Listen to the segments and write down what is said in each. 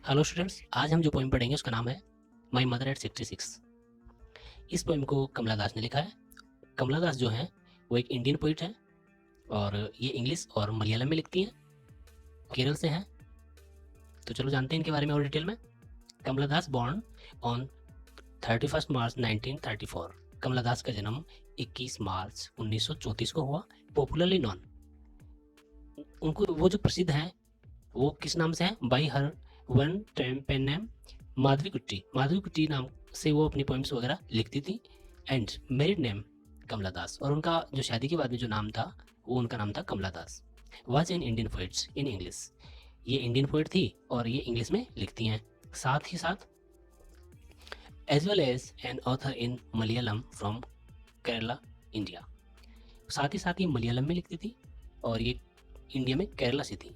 Hello students, आज हम जो पोएम पढ़ेंगे उसका नाम है माई मदर एट 66। इस पोएम को कमला दास ने लिखा है। कमला दास जो है वो एक इंडियन पोइट है और ये इंग्लिश और मलयालम में लिखती हैं, केरल से हैं। तो चलो जानते हैं इनके बारे में और डिटेल में। कमला दास बॉर्न ऑन 31 मार्च 1934। कमला दास का जन्म 21 मार्च 1934 को हुआ। पॉपुलरली नॉन, उनको वो जो प्रसिद्ध हैं वो किस नाम से हैं? By her one time pen name Madhavi Kutty नाम से वो अपनी पोइम्स वगैरह लिखती थी। And married name Kamala Das, और उनका जो शादी के बाद में जो नाम था वो उनका नाम था Kamala Das. Was in Indian poets in English, ये इंडियन पोइट थी और ये इंग्लिश में लिखती हैं। साथ ही साथ as well as an author in Malayalam from Kerala India, साथ ही साथ ये मलयालम में लिखती थी और ये इंडिया में केरला से थी।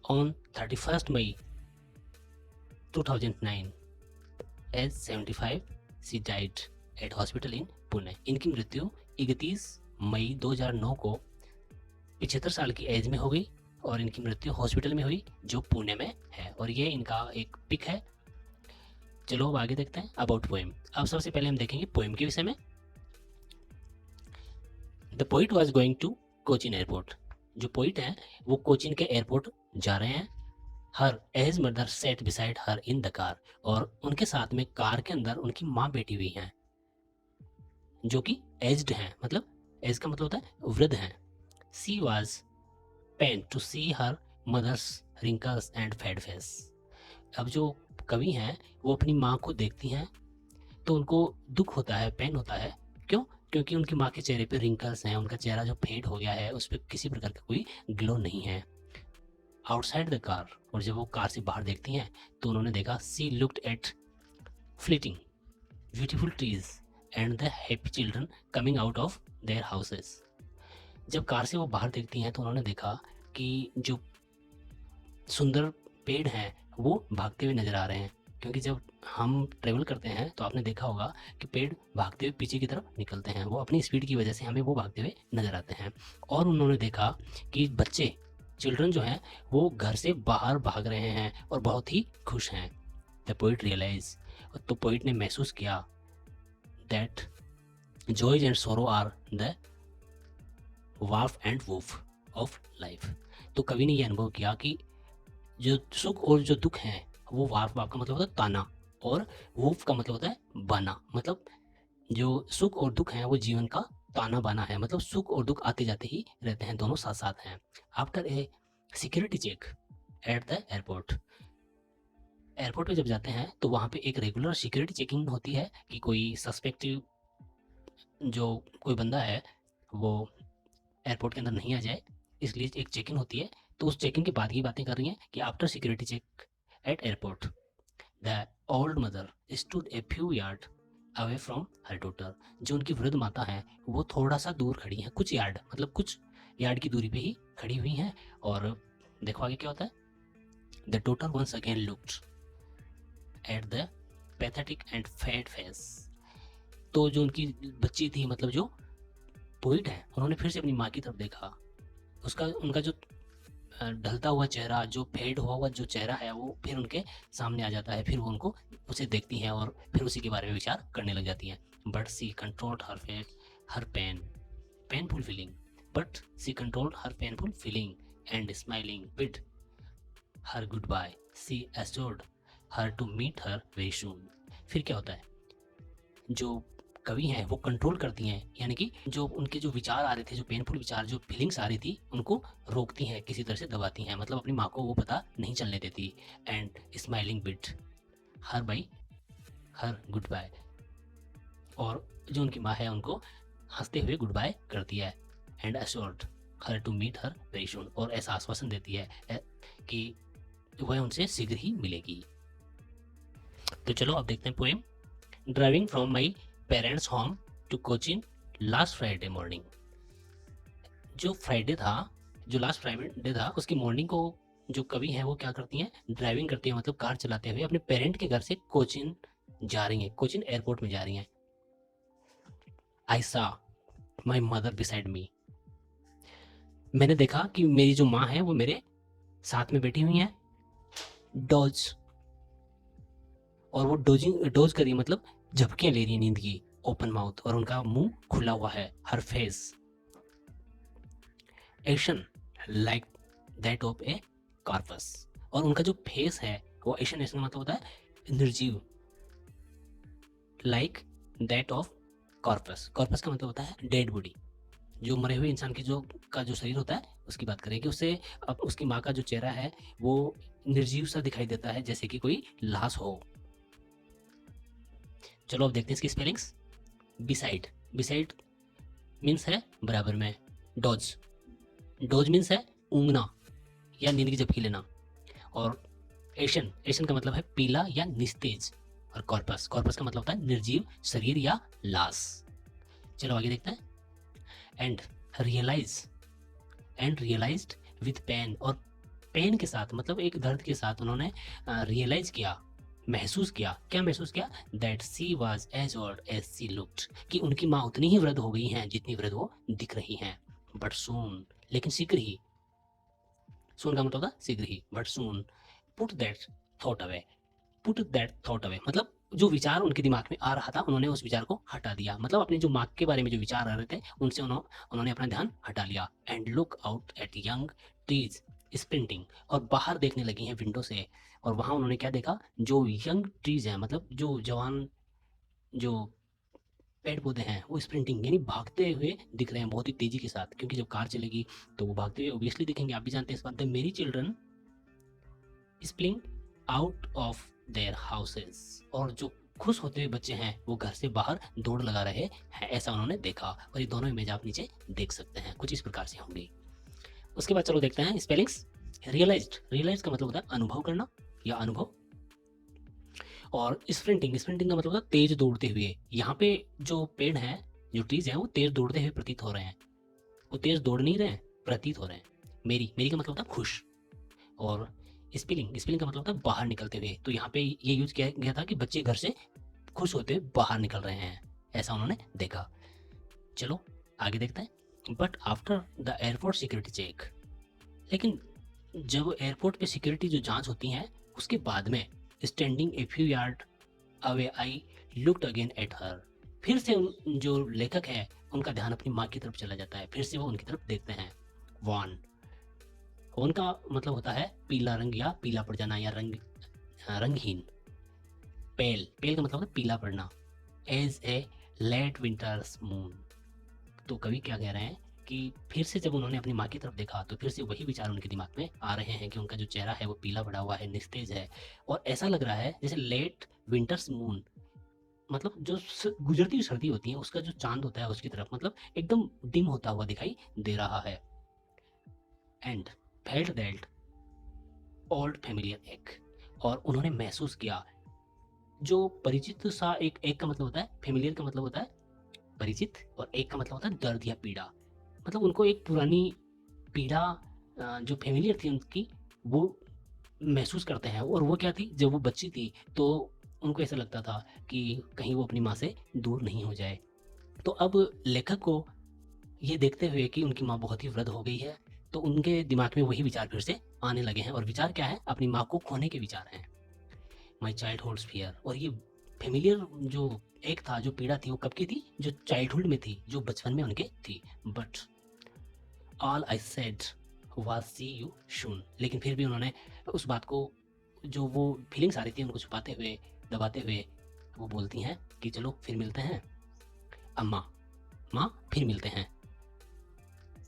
On 31 May 2009 as 75 she died at hospital in Pune. इनकी मृत्यु 31 मई 2009 को 75 साल की एज में हो गई और इनकी मृत्यु हॉस्पिटल में हुई जो पुणे में है। और ये इनका एक पिक है। चलो अब आगे देखते हैं अबाउट पोएम। अब सबसे पहले हम देखेंगे पोएम के विषय में। The poet was going to Cochin airport. जो पोइट है वो कोचिन के एयरपोर्ट जा रहे हैं। Her age mother sat beside her in the car, और उनके साथ में कार के अंदर उनकी माँ बैठी हुई हैं जो कि एज्ड हैं, मतलब एज का मतलब होता है वृद्ध हैं। She was pain to see her mother's wrinkles and fed face. अब जो कवि हैं वो अपनी माँ को देखती हैं तो उनको दुख होता है, पेन होता है। क्यों? क्योंकि उनकी माँ के चेहरे पे रिंकल्स हैं, उनका चेहरा जो फेड हो गया है उस पर किसी प्रकार का कोई ग्लो नहीं है। आउटसाइड द कार, और जब वो कार से बाहर देखती हैं तो उन्होंने देखा she looked at fleeting beautiful trees and the happy children coming out of their houses. जब कार से वो बाहर देखती हैं तो उन्होंने देखा कि जो सुंदर पेड़ हैं वो भागते हुए नजर आ रहे हैं। क्योंकि जब हम ट्रेवल करते हैं तो आपने देखा होगा कि पेड़ भागते हुए पीछे की तरफ निकलते हैं, वो अपनी स्पीड की वजह से हमें वो भागते हुए नजर आते हैं। और उन्होंने देखा कि बच्चे, चिल्ड्रन जो हैं वो घर से बाहर भाग रहे हैं और बहुत ही खुश हैं। द पोइट रियलाइज, तो पोइट ने महसूस किया that joys and sorrow are the warp and woof of life. तो कवि ने यह अनुभव किया कि जो सुख और जो दुख हैं वो वार्फ का मतलब होता है ताना, और वूफ का मतलब होता है बाना। मतलब जो सुख और दुख हैं वो जीवन का ताना बाना है, मतलब सुख और दुख आते जाते ही रहते हैं, दोनों साथ साथ हैं। After a security check at the airport, airport पे जब जाते हैं तो वहाँ पे एक रेगुलर सिक्योरिटी चेकिंग होती है कि कोई सस्पेक्टिव जो कोई बंदा है वो एयरपोर्ट के अंदर नहीं आ जाए, इसलिए एक चेकिंग होती है। तो उस चेकिंग के बाद की बातें कर रही हैं कि after security check at airport the old mother stood a few yard away from her daughter. जो उनकी वृद्ध माता है वो थोड़ा सा दूर खड़ी हैं, कुछ यार्ड, मतलब कुछ यार्ड की दूरी पे ही खड़ी हुई हैं। और देखो आगे क्या होता है। The daughter once again looked at the pathetic and fed face. तो जो उनकी बच्ची थी, मतलब जो पोइट है, उन्होंने फिर से अपनी माँ की तरफ देखा। उसका उनका जो ढलता हुआ चेहरा, जो फेड हुआ जो चेहरा है वो फिर उनके सामने आ जाता है। फिर वो उनको उसे देखती हैं और फिर उसी के बारे में विचार करने लग जाती हैं। But she controlled her fade her painful feeling, but she controlled her painful feeling and smiling with her goodbye she assured her to meet her very soon. फिर क्या होता है, जो कवि हैं वो कंट्रोल करती हैं, यानी कि जो उनके जो विचार आ रहे थे, जो पेनफुल विचार, जो फीलिंग्स आ रही थी, उनको रोकती हैं, किसी तरह से दबाती हैं, मतलब अपनी माँ को वो पता नहीं चलने देती। And smiling bid her by her goodbye, और जो उनकी माँ है उनको हंसते हुए गुड बाय करती है। And assured her to meet her very soon, और ऐसा आश्वासन देती है कि वह उनसे शीघ्र ही मिलेगी। तो चलो अब देखते हैं poem. Driving from my parents home to Cochin last Friday morning. जो फ्राइडे था, जो लास्ट फ्राइडे था, उसकी मॉर्निंग को जो कवि हैं वो क्या करती हैं, ड्राइविंग करती हैं, मतलब कार चलाते हुए अपने पेरेंट के घर से कोचिन जा रही हैं, कोचिन एयरपोर्ट में जा रही हैं। आई सा माई मदर बिसाइड मी। मैंने देखा कि मेरी जो माँ है वो मेरे साथ में बैठी हुई हैं। डॉज और वो डोज कर रही है, मतलब झपकियां ले रही है नींद की, ओपन माउथ, और उनका मुंह खुला हुआ है, her face ashen like that of a corpse, और उनका जो फेस है वो एशन, एशन मतलब होता है निर्जीव, like that of corpus, corpus का मतलब होता है डेड बॉडी, जो मरे हुए इंसान की जो शरीर होता है उसकी बात करें कि उससे अब उसकी माँ का जो चेहरा है वो निर्जीव सा दिखाई देता है, जैसे कि कोई लाश हो। चलो अब देखते हैं इसकी स्पेलिंग्स। बिसाइड, बिसाइड मीन्स है बराबर में। डॉज, डॉज मीन्स है ऊँघना या नींद की झपकी लेना। और एशन, एशन का मतलब है पीला या निस्तेज। और कॉर्पस, कॉर्पस का मतलब होता है निर्जीव शरीर या लाश। चलो आगे देखते हैं। And realise, and realised with pain, और पेन के साथ मतलब एक दर्द के साथ उन्होंने रियलाइज किया, महसूस किया, क्या महसूस किया, that she was as old as she looked, कि उनकी माँ उतनी ही वृद्ध हो गई हैं जितनी वृद्ध वो दिख रही हैं। बट सून, लेकिन शीघ्र ही, सून का मतलब था शीघ्र ही, but soon put that thought away, put that thought away मतलब जो विचार उनके दिमाग में आ रहा था उन्होंने उस विचार को हटा दिया, मतलब अपनी जो माँ के बारे में जो विचार आ रहे थे उनसे उन्होंने अपना ध्यान हटा लिया। And look out at young trees sprinting, और बाहर देखने लगी हैं विंडो से, और वहां उन्होंने क्या देखा, जो यंग ट्रीज हैं मतलब जो जवान जो पेड़ पौधे हैं वो स्प्रिंटिंग यानी भागते हुए दिख रहे हैं बहुत ही तेजी के साथ, क्योंकि जब कार चलेगी तो वो भागते हुए ऑब्वियसली दिखेंगे, आप भी जानते हैं इस बात। द मेरी children spring out of their houses, और जो खुश होते हुए बच्चे हैं वो घर से बाहर दौड़ लगा रहे हैं, ऐसा उन्होंने देखा। और ये दोनों इमेज आप नीचे देख सकते हैं, कुछ इस प्रकार से होंगी। उसके बाद चलो देखते हैं स्पेलिंग्स। रियलाइज्ड, रियलाइज का मतलब होता है अनुभव करना या अनुभव। और स्प्रिंटिंग, स्प्रिंटिंग का मतलब होता है तेज दौड़ते हुए। यहाँ पे जो पेड़ है, जो ट्रीज है वो तेज दौड़ते हुए प्रतीत हो रहे हैं, वो तेज दौड़ नहीं रहे हैं, प्रतीत हो रहे हैं। मेरी, मेरी का मतलब होता है खुश। और स्पिलिंग, स्पिलिंग का मतलब होता है बाहर निकलते हुए, तो यहाँ पे ये यूज किया गया था कि बच्चे घर से खुश होते हुए बाहर निकल रहे हैं, ऐसा उन्होंने देखा। चलो आगे देखते हैं। But after the airport security check, लेकिन जब एयरपोर्ट पे सिक्योरिटी जो जांच होती है उसके बाद में, standing A few yard away I looked again at her, फिर से जो लेखक है उनका ध्यान अपनी माँ की तरफ चला जाता है, फिर से वो उनकी तरफ देखते हैं। वॉन, वॉन का मतलब होता है पीला रंग या पीला पड़ जाना या रंगहीन। पेल, पेल का मतलब है पीला पड़ना। As a late winter's moon, तो कवि क्या कह रहे हैं कि फिर से जब उन्होंने अपनी माँ की तरफ देखा तो फिर से वही विचार उनके दिमाग में आ रहे हैं कि उनका जो चेहरा है वो पीला पड़ा हुआ है, निस्तेज है, और ऐसा लग रहा है जैसे लेट विंटर्स मून, मतलब जो गुजरती हुई सर्दी होती है उसका जो चांद होता है उसकी तरफ, मतलब एकदम डिम होता हुआ दिखाई दे रहा है। And felt that old familiar एक, और उन्होंने महसूस किया जो परिचित सा एक, एक का मतलब होता है फेमिलियर का मतलब होता है परिचित, और एक का मतलब होता है दर्द या पीड़ा, मतलब उनको एक पुरानी पीड़ा जो फेमिलियर थी उनकी वो महसूस करते हैं। और वो क्या थी, जब वो बच्ची थी तो उनको ऐसा लगता था कि कहीं वो अपनी माँ से दूर नहीं हो जाए। तो अब लेखक को ये देखते हुए कि उनकी माँ बहुत ही वृद्ध हो गई है, तो उनके दिमाग में वही विचार फिर से आने लगे हैं, और विचार क्या है, अपनी माँ को खोने के विचार हैं। माई चाइल्ड होल्ड्स फियर, और ये फेमिलियर जो एक था, जो पीड़ा थी वो कब की थी, जो चाइल्डहुड में थी, जो बचपन में उनके थी। But all I said was see you soon, लेकिन फिर भी उन्होंने उस बात को, जो वो फीलिंग्स आ रही थी उनको छुपाते हुए, दबाते हुए, वो बोलती हैं कि चलो फिर मिलते हैं अम्मा, माँ फिर मिलते हैं।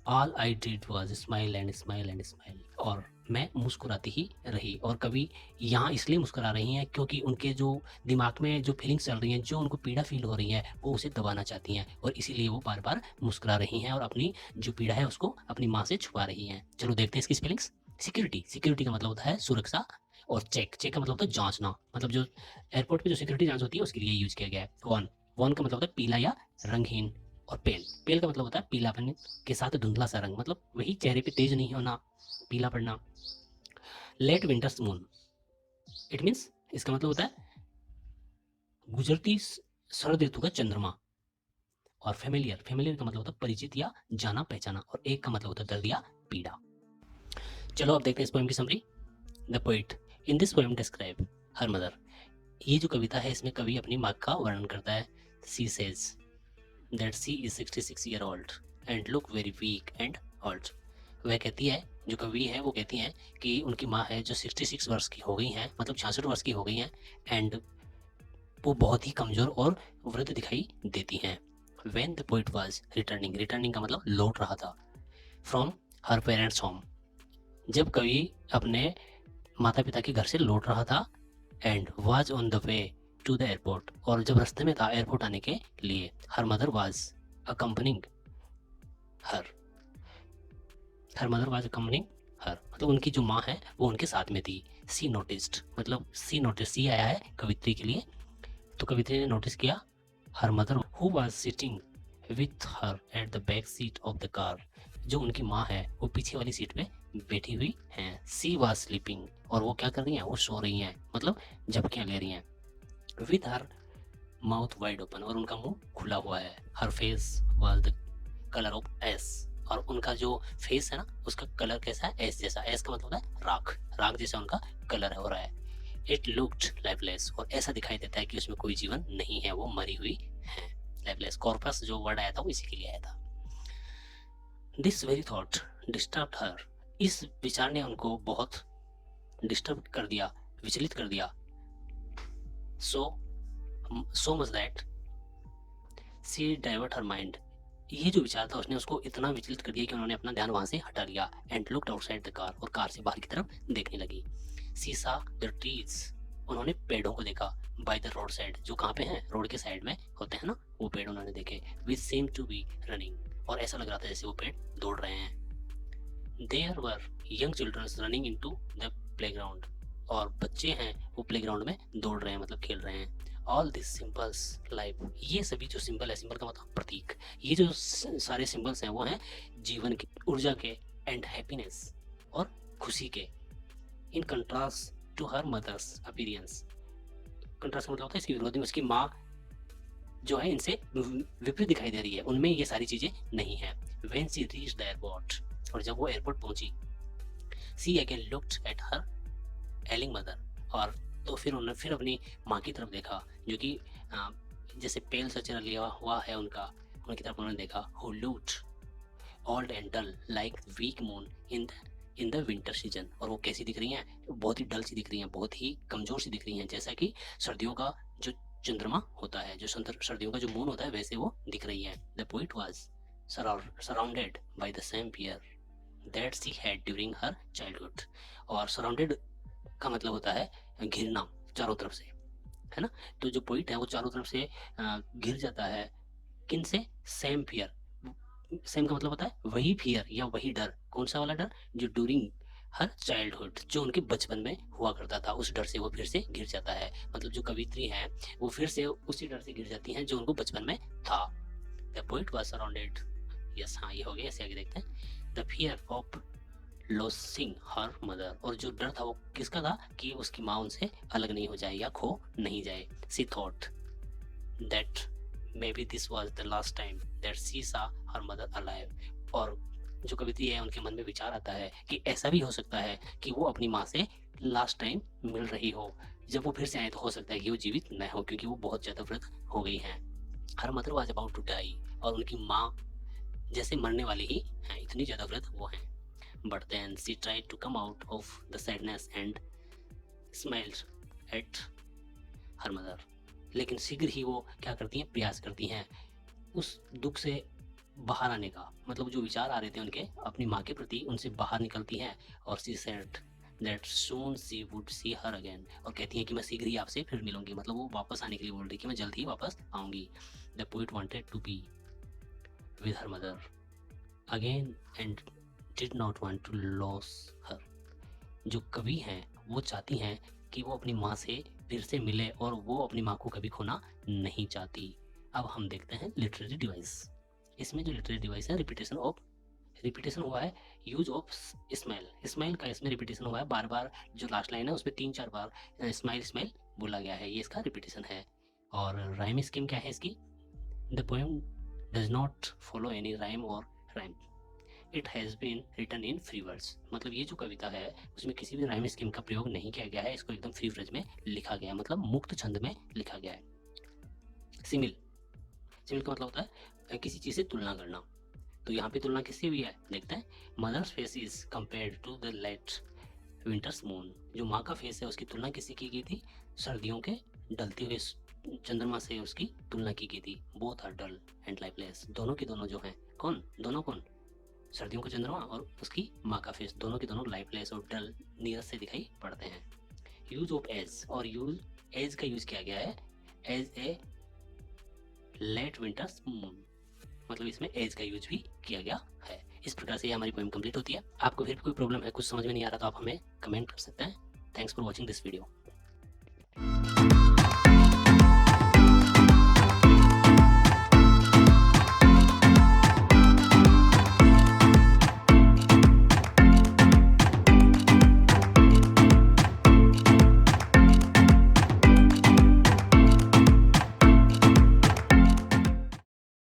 All I did was smile and smile and smile, और मैं मुस्कुराती ही रही। और कभी यहाँ इसलिए मुस्कुरा रही हैं क्योंकि उनके जो दिमाग में जो फीलिंग्स चल रही हैं, जो उनको पीड़ा फील हो रही है वो उसे दबाना चाहती हैं, और इसीलिए वो बार बार मुस्कुरा रही हैं और अपनी जो पीड़ा है उसको अपनी माँ से छुपा रही हैं। चलो देखते हैं इसकी स्पेलिंग्स। सिक्योरिटी, सिक्योरिटी का मतलब होता है सुरक्षा। और चेक, चेक का मतलब होता है जांचना, मतलब जो एयरपोर्ट पे जो सिक्योरिटी जांच होती है उसके लिए यूज किया गया है। वन, वन का मतलब होता है पीला या रंगहीन। और पेल, पेल का मतलब होता है पीलापन के साथ धुंधला सा रंग, मतलब वही चेहरे पे तेज नहीं होना, पीला पड़ना। Late winter's moon, it means, इसका मतलब होता है गुजरती शरद ऋतु का चंद्रमा। और फेमिलियर, फेमिलियर का मतलब होता है परिचित या जाना पहचाना, और एक का मतलब होता है दर्द या पीड़ा। चलो अब देखते हैं इस पोएम की summary. The poet in this poem describe her mother, ये जो कविता है इसमें कवि अपनी माँ का वर्णन करता है। She says that she is 66 year old and look very weak and old. वह कहती है, जो कवि है वो कहती हैं कि उनकी माँ है जो 66 वर्ष की हो गई हैं, मतलब 66 वर्ष की हो गई हैं, एंड वो बहुत ही कमजोर और वृद्ध दिखाई देती हैं। When the poet was returning, returning का मतलब लौट रहा था, फ्रॉम हर पेरेंट्स होम, जब कवि अपने माता पिता के घर से लौट रहा था, and was on the way to the airport, और जब रास्ते में था एयरपोर्ट आने के लिए, her mother was accompanying her, her mother was accompanying her, मतलब उनकी जो माँ है वो उनके साथ में थी। सी नोटिस्ड, मतलब सी नोटिस, सी आया है कवित्री के लिए, तो कवित्री ने नोटिस किया her mother who was sitting with her at the back seat of the car, जो उनकी माँ है वो पीछे वाली सीट पे बैठी हुई हैं। सी वाज स्लीपिंग, और वो क्या कर रही हैं, वो सो रही हैं, मतलब झपकियां ले रही हैं। With her mouth wide open, और उनका मुंह खुला हुआ है। Her face was the colour of ash, और उनका जो फेस है ना उसका कलर कैसा है, एस जैसा। एस का मतलब होता है राख, राख जैसा उनका कलर हो रहा है। इट लुक्ड लाइफलेस, और ऐसा दिखाई देता है कि उसमें कोई जीवन नहीं है, वो मरी हुई है। लाइफलेस, कॉर्पस जो वर्ड आया था वो इसी के लिए आया था। This very thought disturb her, इस विचार ने उनको बहुत डिस्टर्ब कर दिया, विचलित कर दिया। So much that she divert her mind, ये जो विचार था उसने उसको इतना विचलित कर दिया कि उन्होंने अपना ध्यान वहां से हटा लिया। And looked outside the car, और कार से बाहर की तरफ देखने लगी। सी सा द ट्रीज, उन्होंने पेड़ों को देखा। बाय द रोड साइड, जो कहाँ पे हैं, रोड के साइड में होते हैं ना, वो पेड़ उन्होंने देखे। विच सेम टू बी रनिंग, और ऐसा लग रहा था जैसे वो पेड़ दौड़ रहे हैं। There were young childrens running into the playground, और बच्चे हैं वो प्लेग्राउंड में दौड़ रहे हैं, मतलब खेल रहे हैं। ऑल दिस सिंबल्स लाइफ, ये सभी जो सिंबल है, सिंबल का मतलब प्रतीक, ये जो सारे सिंबल्स हैं वो हैं जीवन की, ऊर्जा के, एंड हैप्पीनेस, और खुशी के। In contrast to her mother's appearance, contrast का मतलब होता है इसकी विरोधी में उसकी माँ जो है इनसे विपरीत दिखाई दे रही है, उनमें ये सारी चीजें नहीं है। When she reached the airport, और जब वो एयरपोर्ट पहुंची, she again looked at her ailing mother, और तो फिर उन्होंने फिर अपनी माँ की तरफ देखा, जो कि जैसे पेल सा चेहरा लिया हुआ है उनका, उनकी तरफ उन्होंने देखा। Who looked old and dull like weak moon in the winter season, और वो कैसी दिख रही हैं, बहुत ही डल सी दिख रही हैं, बहुत ही कमजोर सी दिख रही हैं, जैसा कि सर्दियों का जो चंद्रमा होता है, जो सर्दियों का जो मून होता है, वैसे वो दिख रही है। The poet was surrounded by the same fear that she had during her childhood, और सराउंडेड का मतलब होता है घिरना चारों तरफ से, है ना। तो जो पोइट है वो चारों तरफ से घिर जाता है, किन से, सेम फियर, सेम का मतलब होता है वही फियर या वही डर, कौन सा वाला डर, जो ड्यूरिंग हर चाइल्डहुड, जो उनके बचपन में हुआ करता था, उस डर से वो फिर से घिर जाता है। मतलब जो कवित्री है वो फिर से उसी डर से घिर जाती हैं जो उनको बचपन में था। The poet was surrounded, yes हाँ ये हो गया, ऐसे आगे देखते हैं। The fear of losing her mother, और जो डर था वो किसका था, कि उसकी माँ उनसे अलग नहीं हो जाए या खो नहीं जाए। She thought that maybe this was the last time that she saw her mother alive, और जो कवित्री है उनके मन में विचार आता है कि ऐसा भी हो सकता है कि वो अपनी माँ से लास्ट टाइम मिल रही हो, जब वो फिर से आए तो हो सकता है कि वो जीवित न हो, क्योंकि वो बहुत ज्यादा वृद्ध हो गई हैं। Her mother was about to die, और उनकी माँ जैसे मरने वाली ही हैं, इतनी ज्यादा वृद्ध वो हैं। But then she tried to come out of the sadness and smiled at her mother. लेकिन शीघ्र ही वो क्या करती हैं, प्रयास करती हैं उस दुख से बाहर आने का, मतलब जो विचार आ रहे थे उनके अपनी माँ के प्रति, उनसे बाहर निकलती हैं। और she said that soon she would see her again, और कहती हैं कि मैं शीघ्र ही आपसे फिर मिलूंगी, मतलब वो वापस आने के लिए बोल रही कि मैं जल्द ही वापस आऊंगी। The poet wanted to be with her mother again and did not want to lose her. जो कवि हैं वो चाहती हैं कि वो अपनी माँ से फिर से मिले, और वो अपनी माँ को कभी खोना नहीं चाहती। अब हम देखते हैं लिटरेरी डिवाइस। इसमें जो लिटरेरी डिवाइस है, रिपीटेशन हुआ है, यूज ऑफ स्माइल, स्माइल का इसमें रिपीटेशन हुआ है बार बार, जो लास्ट लाइन है उसमें 3-4 बार स्माइल स्माइल बोला गया है, ये इसका रिपीटेशन है। और राइम स्कीम क्या है इसकी, the poem does not follow any rhyme और rhyme, it has been written in free words, मतलब ये जो कविता है उसमें किसी भी राइम स्कीम का प्रयोग नहीं किया गया है, इसको एकदम फ्री फ्रेज में लिखा गया है, मतलब मुक्त छंद में लिखा गया है। सिमिल, सिमिल का मतलब होता है किसी चीज़ से तुलना करना। तो यहाँ पे तुलना किससे हुई है, देखते हैं। Mother's face is compared to the late winter's moon, जो माँ का फेस है उसकी तुलना किससे की गई थी, सर्दियों के ढलते हुए चंद्रमा से उसकी तुलना की गई थी। Both are dull and lifeless, दोनों के दोनों जो हैं, कौन दोनों, कौन, सर्दियों का चंद्रमा और उसकी माँ का फेस, दोनों के दोनों लाइफलेस और डल, नीरस से दिखाई पड़ते हैं। यूज ऑफ एज, और यूज एज का यूज किया गया है as a late winter's moon, मतलब इसमें एज का यूज भी किया गया है। इस प्रकार से ये हमारी पोएम कंप्लीट होती है। आपको फिर कोई प्रॉब्लम है, कुछ समझ में नहीं आ रहा तो आप हमें कमेंट कर सकते हैं। Thanks for watching this video.